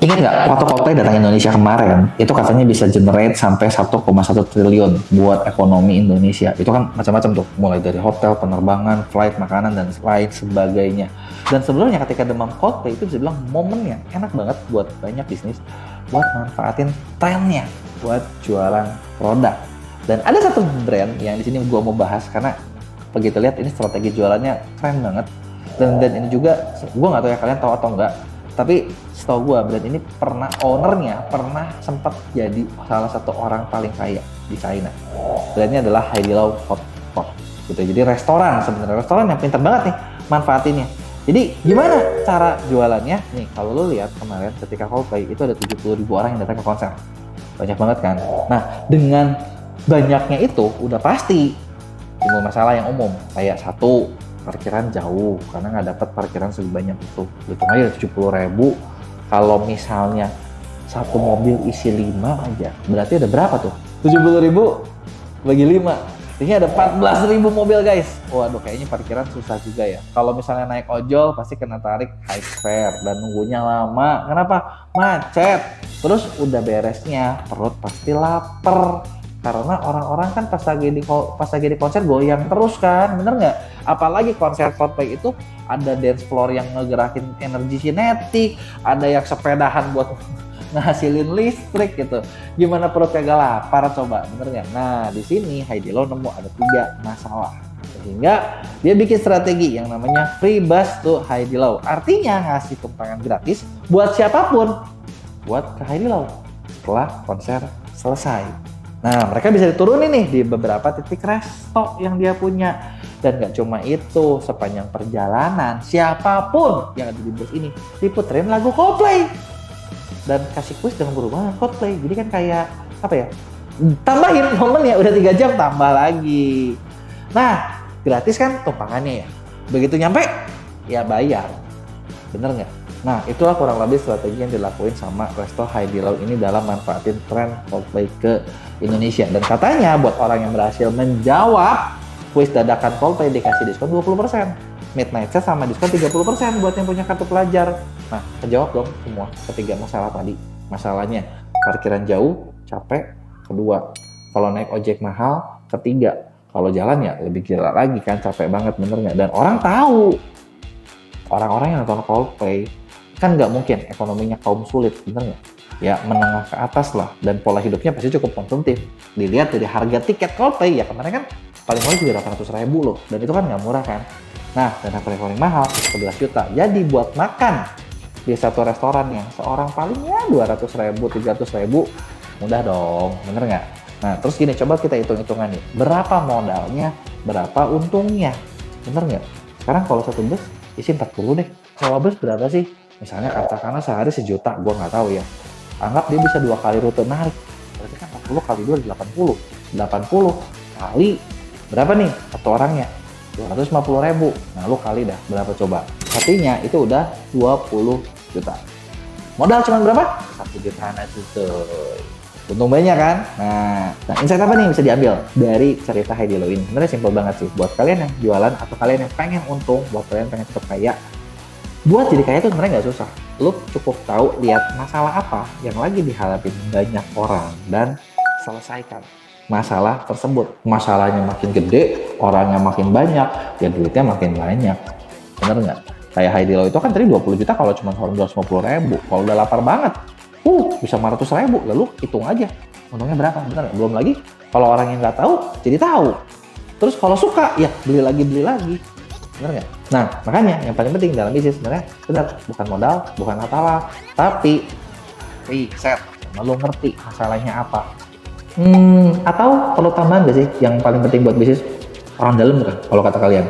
Ingat nggak, waktu Coldplay datang Indonesia kemarin, itu katanya bisa generate sampai 1,1 triliun buat ekonomi Indonesia. Itu kan macam-macam tuh, mulai dari hotel, penerbangan, flight, makanan, dan lain sebagainya. Dan sebenarnya ketika demam Coldplay itu bisa bilang momennya enak banget buat banyak bisnis, buat manfaatin trennya, buat jualan produk. Dan ada satu brand yang di sini gua mau bahas karena begitu lihat ini strategi jualannya keren banget. Dan ini juga, gua nggak tahu ya kalian tahu atau enggak, tapi setahu gue brand ini ownernya pernah sempat jadi salah satu orang paling kaya di China. Brandnya adalah Haidilao Hot Pot gitu. Jadi restoran, sebenarnya restoran yang pintar banget nih manfaatinnya. Jadi gimana cara jualannya? Nih kalau lo lihat kemarin ketika Coldplay itu ada 70.000 orang yang datang ke konser. Banyak banget kan? Nah dengan banyaknya itu udah pasti timbul masalah yang umum. Kayak satu, parkiran jauh karena nggak dapat parkiran sebanyak itu. Hitung aja 70.000. Kalau misalnya satu mobil isi 5 aja, berarti ada berapa tuh? 70.000 bagi 5. Ini ada 14.000 mobil guys. Waduh, kayaknya parkiran susah juga ya. Kalau misalnya naik ojol pasti kena tarik high fare dan nunggunya lama. Kenapa? Macet. Terus udah beresnya perut pasti lapar. Karena orang-orang kan pas lagi di konser goyang terus kan, bener nggak? Apalagi konser Coldplay itu ada dance floor yang ngegerakin energi kinetik, ada yang sepedahan buat ngasilin listrik gitu. Gimana perut kagak lapar coba, bener nggak? Nah di sini Haidilao nemu ada 3 masalah, sehingga dia bikin strategi yang namanya free bus to Haidilao. Artinya ngasih tumpangan gratis buat siapapun, buat ke Haidilao setelah konser selesai. Nah, mereka bisa diturunin nih di beberapa titik resto yang dia punya. Dan nggak cuma itu, sepanjang perjalanan, siapapun yang ada di bus ini diputerin lagu Coldplay. Dan kasih kuis dengan berubah Coldplay. Jadi kan kayak, apa ya, tambahin momennya, udah 3 jam tambah lagi. Nah, gratis kan tumpangannya ya. Begitu nyampe, ya bayar. Bener nggak? Nah, itulah kurang lebih strategi yang dilakuin sama resto Haidilao ini dalam manfaatin tren Coldplay ke Indonesia. Dan katanya buat orang yang berhasil menjawab kuis dadakan Coldplay dikasih diskon 20%. Midnight set sama diskon 30% buat yang punya kartu pelajar. Nah, kejawab dong semua ketiga masalah tadi. Masalahnya, parkiran jauh, capek. Kedua, kalau naik ojek mahal. Ketiga, kalau jalan ya lebih gila lagi kan, capek banget, bener nggak? Dan orang tahu, orang-orang yang nonton Coldplay kan nggak mungkin ekonominya kaum sulit, bener nggak? Ya menengah ke atas lah, dan pola hidupnya pasti cukup konsumtif. Dilihat dari harga tiket Coldplay ya kemarin kan paling murah juga 800.000 loh, dan itu kan nggak murah kan. Nah, dan yang paling mahal 11 juta. Jadi buat makan di satu restoran yang seorang paling ya 200.000, 300.000, mudah dong, bener nggak? Nah terus gini, coba kita hitung-hitungan nih, berapa modalnya, berapa untungnya, bener nggak? Sekarang kalau satu bus isi 40 deh, sewa bus berapa sih? Misalnya katakanlah sehari 1 juta, gue nggak tahu ya. Anggap dia bisa 2 kali rute narik, berarti kan 40 kali 2 80. 80 kali berapa nih satu orangnya? 250.000. Nah lu kali dah berapa coba? Artinya itu udah 20 juta. Modal cuma berapa? 1 jutaan aja tuh. Untung banyak kan? Nah insight apa nih bisa diambil dari cerita Haidilao ini? Sebenarnya simpel banget sih. Buat kalian yang jualan atau kalian yang pengen untung, buat kalian pengen cepet kaya, buat jadi kaya itu sebenarnya nggak susah. Lu cukup tahu lihat masalah apa yang lagi dihadapin banyak orang dan selesaikan masalah tersebut. Masalahnya makin gede, orangnya makin banyak, ya duitnya makin banyak. Bener nggak? Kayak Haidilao itu kan tadi 20 juta kalau cuma 250.000. Kalau udah lapar banget, bisa 500.000. Lalu hitung aja untungnya berapa, bener nggak? Belum lagi kalau orang yang nggak tahu jadi tahu. Terus kalau suka ya beli lagi. Bener nggak? Nah makanya yang paling penting dalam bisnis sebenarnya benar, bukan modal, bukan apa-apa, tapi riset. Lo ngerti masalahnya apa. Atau perlu tambahan nggak sih yang paling penting buat bisnis? Orang dalam kan kalau kata kalian.